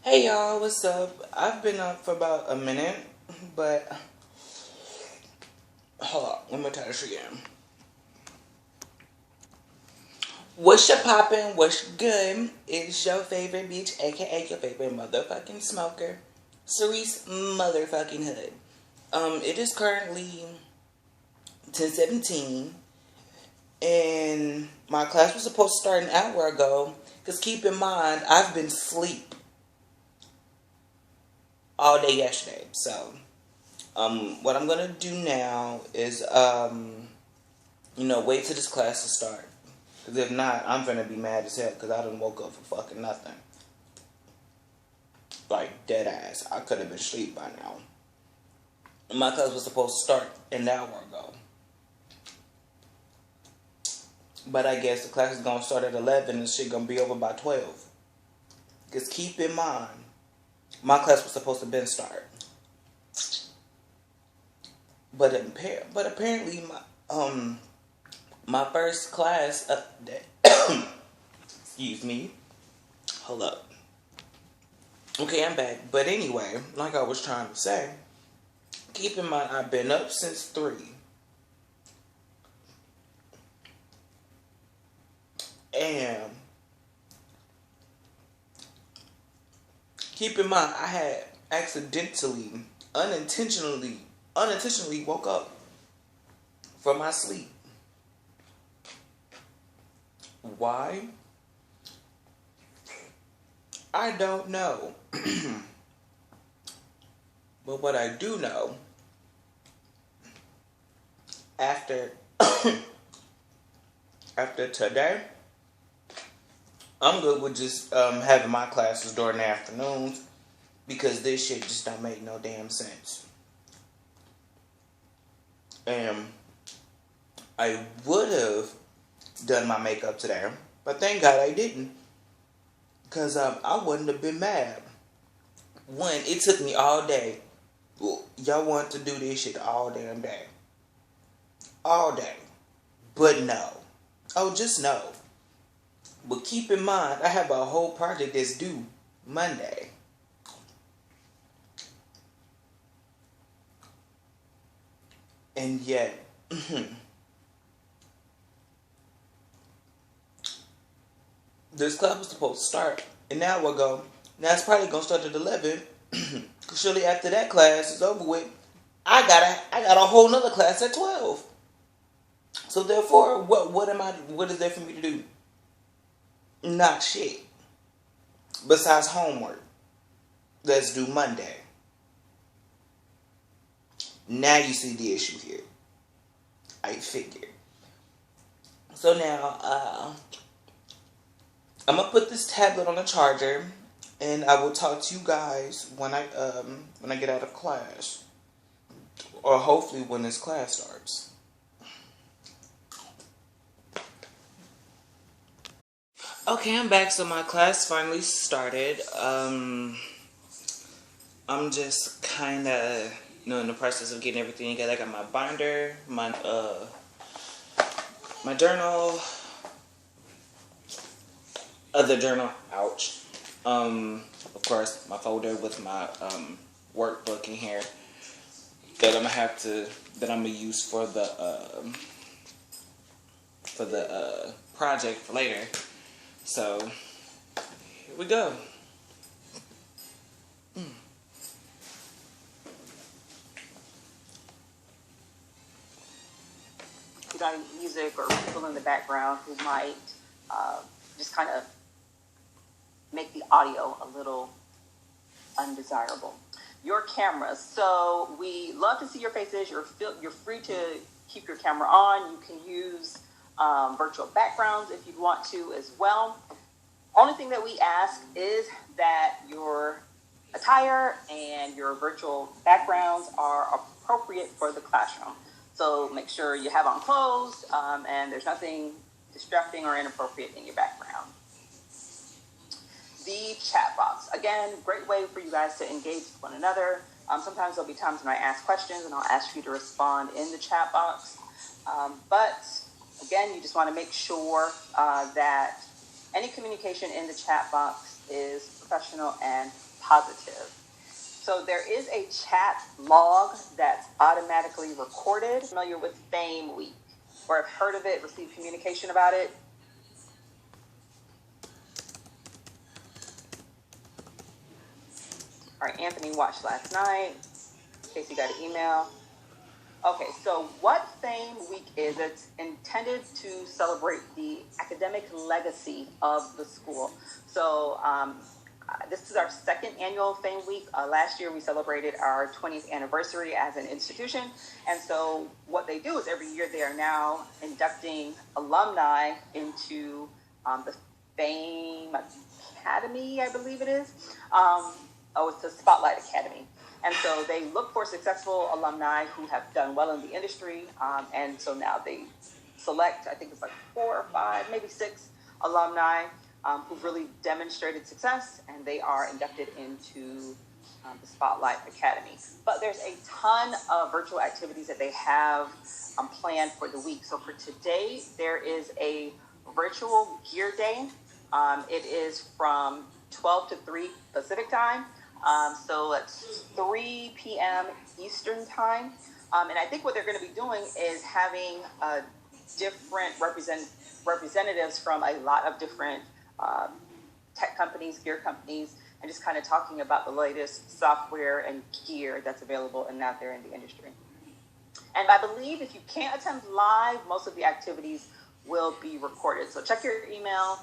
Hey y'all, what's up? I've been up for about a minute, but hold on, let me try this again. What's your poppin'? What's good? It's your favorite bitch, aka your favorite motherfucking smoker, Cerise motherfucking Hood. It is currently 10:17, and my class was supposed to start an hour ago. Cause keep in mind, I've been asleep all day yesterday, so what I'm gonna do now is, wait till this class to start. Because if not, I'm gonna be mad as hell because I done woke up for fucking nothing. Like, dead ass. I could have been asleep by now. And my class was supposed to start an hour ago. But I guess the class is gonna start at 11 and shit gonna be over by 12. Because keep in mind, my class was supposed to been start. But apparently my first class excuse me. Hold up. Okay, I'm back. But anyway, like I was trying to say, keep in mind I've been up since 3. And keep in mind I had unintentionally woke up from my sleep. Why? I don't know. But what I do know, after after today, I'm good with just having my classes during the afternoons because this shit just don't make no damn sense. And I would have done my makeup today, but thank God I didn't because I wouldn't have been mad. One, it took me all day. Well, y'all want to do this shit all damn day. All day. But no. Oh, just no. But keep in mind, I have a whole project that's due Monday. And yet, this class was supposed to start an hour ago. Now it's probably gonna start at 11. Cause surely after that class is over with, I got a whole nother class at 12. So therefore, what is there for me to do? Not shit. Besides homework. Let's do Monday. Now you see the issue here. I figured. So now, I'm gonna put this tablet on the charger, and I will talk to you guys when I get out of class, or hopefully when this class starts. Okay, I'm back. So my class finally started. I'm just kind of, in the process of getting everything together. I got my binder, my journal, other journal. Ouch. Of course, my folder with my workbook in here that I'm gonna use for the project for later. So here we go. We got music or people in the background who might just kind of make the audio a little undesirable. Your camera. So we love to see your faces. You're free to keep your camera on. You can use virtual backgrounds if you want to as well. Only thing that we ask is that your attire and your virtual backgrounds are appropriate for the classroom. So make sure you have on clothes and there's nothing distracting or inappropriate in your background. The chat box. Again, great way for you guys to engage with one another. Sometimes there'll be times when I ask questions and I'll ask you to respond in the chat box. But again, you just want to make sure that any communication in the chat box is professional and positive. So there is a chat log that's automatically recorded. Familiar with Fame Week, or have heard of it, received communication about it? All right, Anthony watched last night, in case you got an email. Okay, so what Fame Week is, it's intended to celebrate the academic legacy of the school. So this is our second annual Fame Week. Last year we celebrated our 20th anniversary as an institution. And so what they do is every year they are now inducting alumni into the Fame Academy, I believe it is. It's the Spotlight Academy. And so they look for successful alumni who have done well in the industry. And so now they select, I think it's like 4 or 5, maybe 6 alumni who've really demonstrated success, and they are inducted into the Spotlight Academy. But there's a ton of virtual activities that they have planned for the week. So for today, there is a virtual gear day. It is from 12 to 3 Pacific time. So it's 3 p.m. Eastern time. And I think what they're going to be doing is having different representatives from a lot of different tech companies, gear companies, and just kind of talking about the latest software and gear that's available and out there in the industry. And I believe if you can't attend live, most of the activities will be recorded. So check your email.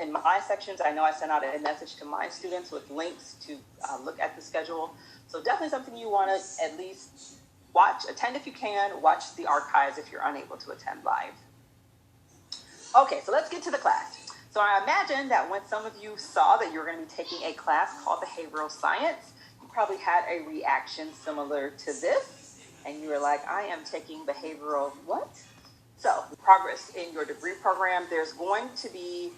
In my sections, I know I sent out a message to my students with links to look at the schedule. So definitely something you want to at least watch, attend if you can, watch the archives if you're unable to attend live. Okay, so let's get to the class. So I imagine that when some of you saw that you were going to be taking a class called Behavioral Science, you probably had a reaction similar to this, and you were like, I am taking behavioral what? So progress in your degree program, there's going to be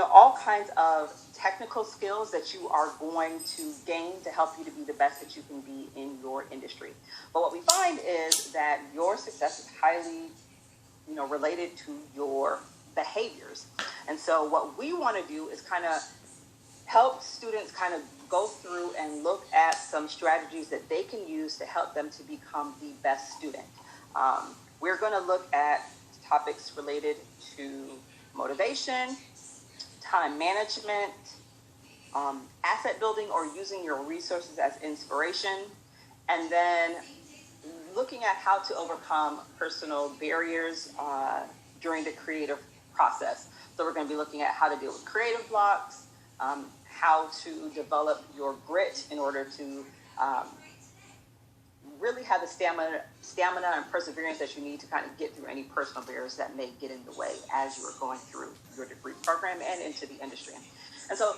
all kinds of technical skills that you are going to gain to help you to be the best that you can be in your industry. But what we find is that your success is highly, related to your behaviors. And so what we want to do is kind of help students kind of go through and look at some strategies that they can use to help them to become the best student. We're going to look at topics related to motivation, time management, asset building or using your resources as inspiration, and then looking at how to overcome personal barriers during the creative process. So we're going to be looking at how to deal with creative blocks, how to develop your grit in order to really have the stamina and perseverance that you need to kind of get through any personal barriers that may get in the way as you are going through your degree program and into the industry. And so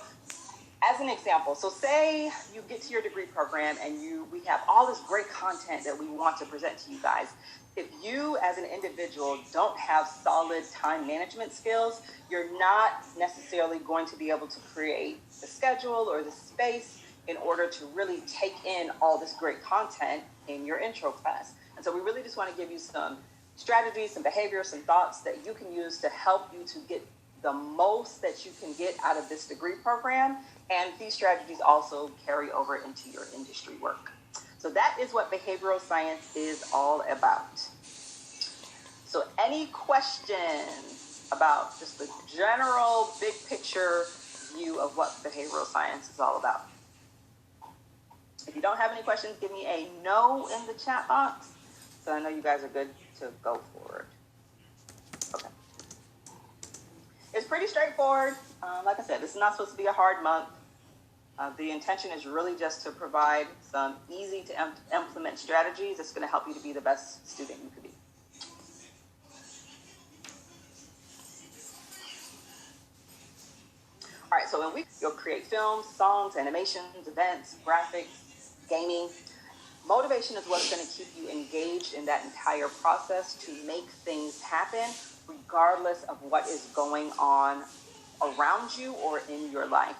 as an example, so say you get to your degree program and we have all this great content that we want to present to you guys. If you as an individual don't have solid time management skills, you're not necessarily going to be able to create the schedule or the space in order to really take in all this great content in your intro class. And so we really just want to give you some strategies, some behaviors, some thoughts that you can use to help you to get the most that you can get out of this degree program. And these strategies also carry over into your industry work. So that is what behavioral science is all about. So any questions about just the general big picture view of what behavioral science is all about? If you don't have any questions, give me a no in the chat box, so I know you guys are good to go forward. Okay. It's pretty straightforward. Like I said, this is not supposed to be a hard month. The intention is really just to provide some easy to implement strategies that's going to help you to be the best student you could be. All right, so you'll create films, songs, animations, events, graphics, gaming. Motivation is what's going to keep you engaged in that entire process to make things happen, regardless of what is going on around you or in your life.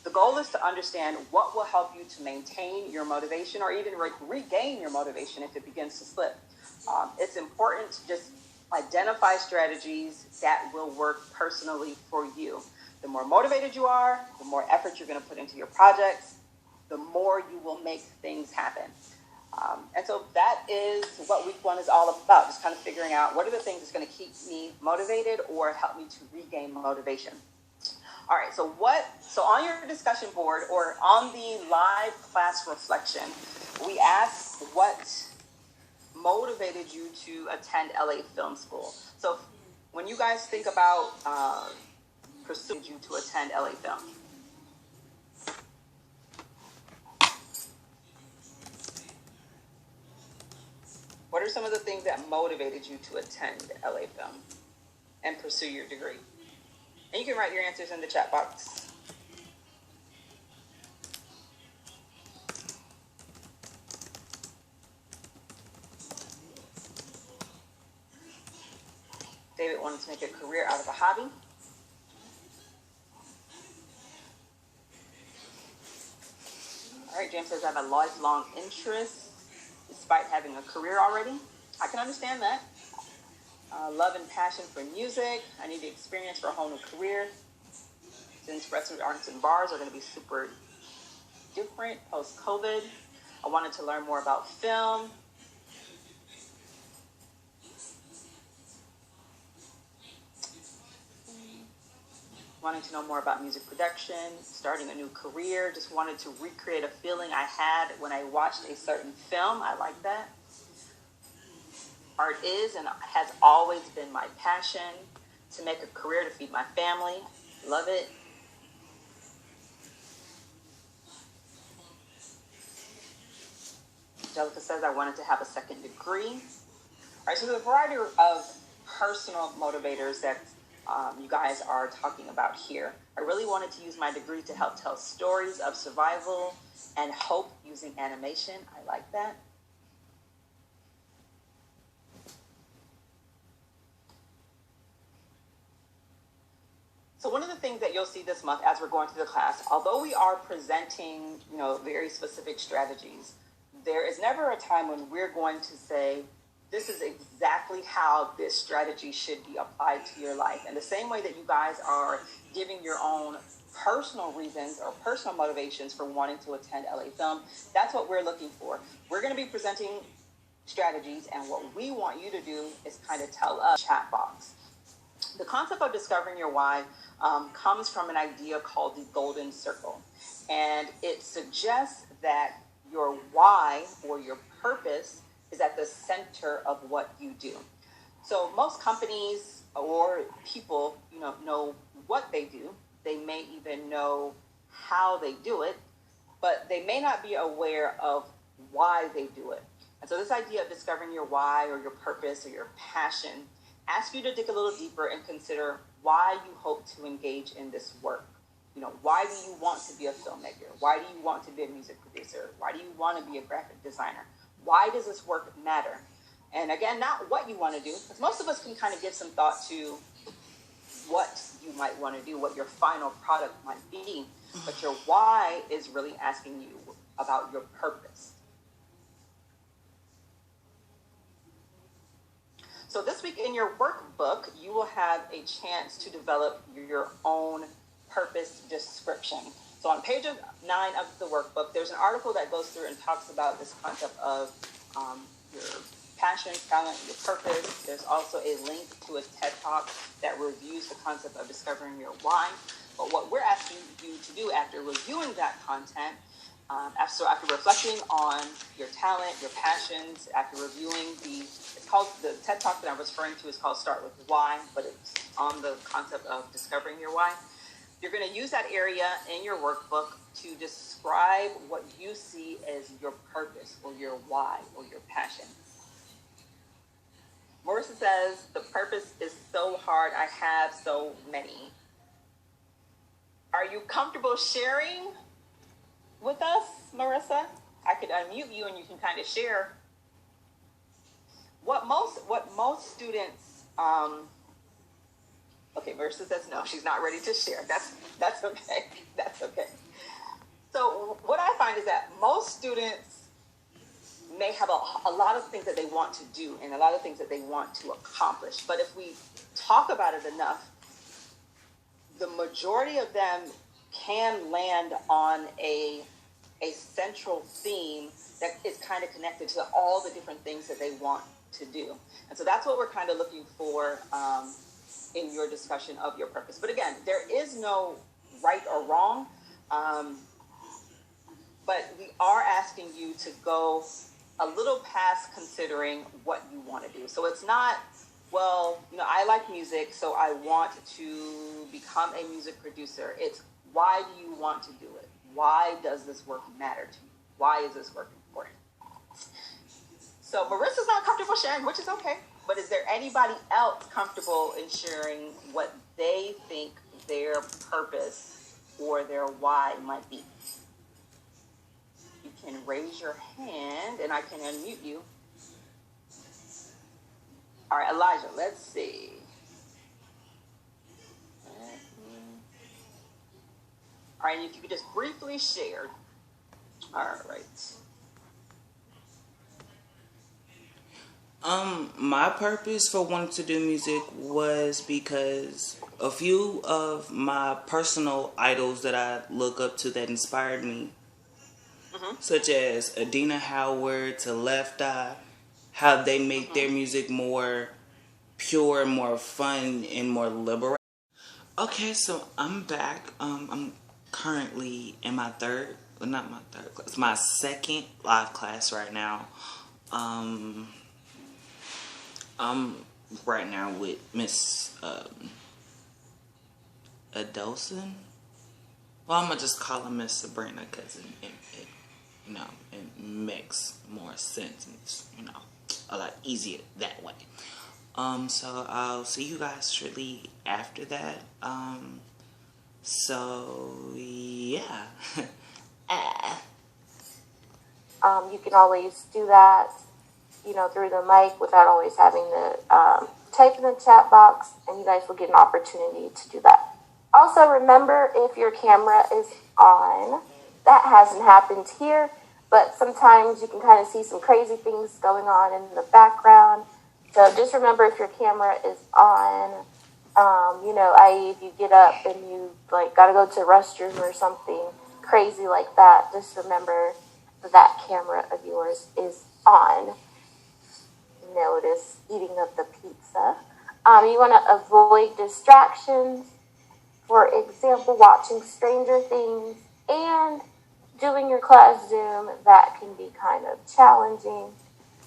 The goal is to understand what will help you to maintain your motivation or even regain your motivation if it begins to slip. It's important to just identify strategies that will work personally for you. The more motivated you are, the more effort you're going to put into your projects, the more you will make things happen. And so that is what week 1 is all about, just kind of figuring out what are the things that's going to keep me motivated or help me to regain motivation. All right, so on your discussion board or on the live class reflection, we asked what motivated you to attend LA Film School. So when you guys think about pursuing you to attend LA Film, what are some of the things that motivated you to attend LA Film and pursue your degree? And you can write your answers in the chat box. David wanted to make a career out of a hobby. All right, James says, I have a lifelong interest despite having a career already. I can understand that. Love and passion for music. I need the experience for a whole new career. Since restaurants and bars are going to be super different post-COVID. I wanted to learn more about film. Wanting to know more about music production, starting a new career, just wanted to recreate a feeling I had when I watched a certain film. I like that. Art is and has always been my passion. To make a career to feed my family. Love it. Angelica says I wanted to have a second degree. All right, so there's a variety of personal motivators that you guys are talking about here. I really wanted to use my degree to help tell stories of survival and hope using animation. I like that. So one of the things that you'll see this month as we're going through the class, although we are presenting, very specific strategies, there is never a time when we're going to say, this is exactly how this strategy should be applied to your life. And the same way that you guys are giving your own personal reasons or personal motivations for wanting to attend LA Film, that's what we're looking for. We're going to be presenting strategies, and what we want you to do is kind of tell us chat box. The concept of discovering your why comes from an idea called the golden circle. And it suggests that your why or your purpose is at the center of what you do. So most companies or people, know what they do. They may even know how they do it, but they may not be aware of why they do it. And so this idea of discovering your why or your purpose or your passion asks you to dig a little deeper and consider why you hope to engage in this work. Why do you want to be a filmmaker? Why do you want to be a music producer? Why do you want to be a graphic designer? Why does this work matter? And again, not what you want to do, because most of us can kind of give some thought to what you might want to do, what your final product might be. But your why is really asking you about your purpose. So this week in your workbook, you will have a chance to develop your own purpose description. So on page 9 of the workbook, there's an article that goes through and talks about this concept of your passion, talent, your purpose. There's also a link to a TED Talk that reviews the concept of discovering your why. But what we're asking you to do after reviewing that content, after reflecting on your talent, your passions, after reviewing the TED Talk that I'm referring to is called Start With Why, but it's on the concept of discovering your why. You're going to use that area in your workbook to describe what you see as your purpose or your why or your passion. Marissa says, the purpose is so hard. I have so many. Are you comfortable sharing with us, Marissa? I could unmute you and you can kind of share what most students, okay, Marissa says no, she's not ready to share. That's okay. That's okay. So what I find is that most students may have a lot of things that they want to do and a lot of things that they want to accomplish. But if we talk about it enough, the majority of them can land on a a central theme that is kind of connected to all the different things that they want to do. And so that's what we're kind of looking for in your discussion of your purpose. But again, there is no right or wrong, but we are asking you to go a little past considering what you want to do. So it's not, well, I like music, so I want to become a music producer. It's, why do you want to do it? Why does this work matter to you? Why is this work important? So Marissa's not comfortable sharing, which is okay. But is there anybody else comfortable in sharing what they think their purpose or their why might be? You can raise your hand and I can unmute you. All right, Elijah, let's see. All right, if you could just briefly share. All right. My purpose for wanting to do music was because a few of my personal idols that I look up to that inspired me, such as Adina Howard to Left Eye, how they make their music more pure, more fun, and more liberating. Okay, so I'm back. I'm currently in my not my third class, my second live class right now. I'm right now with Miss Adelson. Well, I'm gonna just call her Miss Sabrina because it makes more sense and it's, a lot easier that way. So I'll see you guys shortly after that. So yeah. You can always do that, through the mic without always having to type in the chat box, and you guys will get an opportunity to do that. Also, remember, if your camera is on, that hasn't happened here, but sometimes you can kind of see some crazy things going on in the background. So just remember, if your camera is on, i.e. if you get up and you got to go to the restroom or something crazy like that, just remember that camera of yours is on. Notice eating of the pizza. You want to avoid distractions. For example, watching Stranger Things and doing your class Zoom, that can be kind of challenging.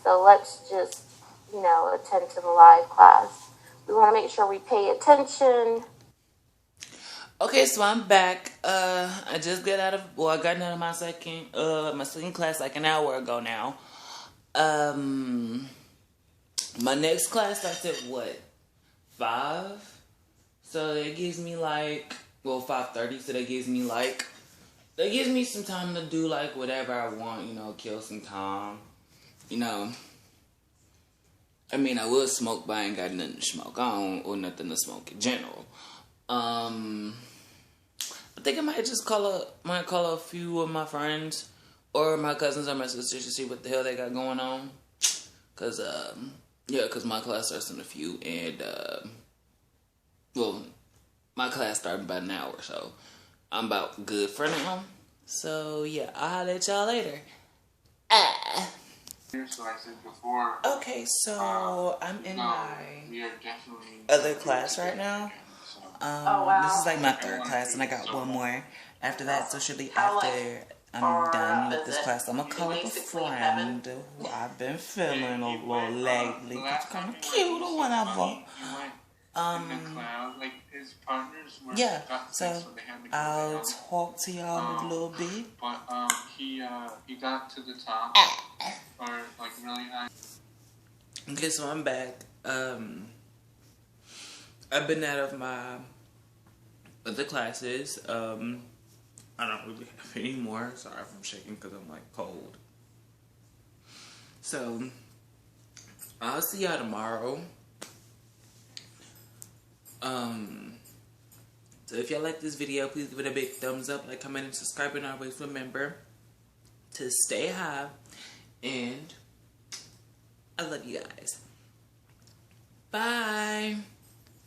So let's just, attend to the live class. We want to make sure we pay attention. Okay, so I'm back. I just got out of my second class like an hour ago now. My next class starts at 5? So that gives me 5:30. So that gives me some time to do whatever I want. Kill some time. I would smoke, but I ain't got nothing to smoke. Or nothing to smoke in general. I think I might just call a few of my friends or my cousins or my sisters to see what the hell they got going on. Cause my class starts in a few, and my class started about an hour, so I'm about good for now. So yeah, I'll holler at y'all later. So I said before. Okay, so I'm in my other class right now. This is my third class, and I got one more after that. So shortly after I'm done with this class, I'm gonna call up a friend who I've been feeling a little lately. It's kind of cute or whatever. Yeah, so I'll talk to y'all in a little bit. But he got to the top, or really high. Okay, so I'm back. I've been out of my other classes. I don't really have any more. Sorry if I'm shaking because I'm cold. So I'll see y'all tomorrow. So if y'all like this video, please give it a big thumbs up, comment, and subscribe, and always remember to stay high, and I love you guys. Bye.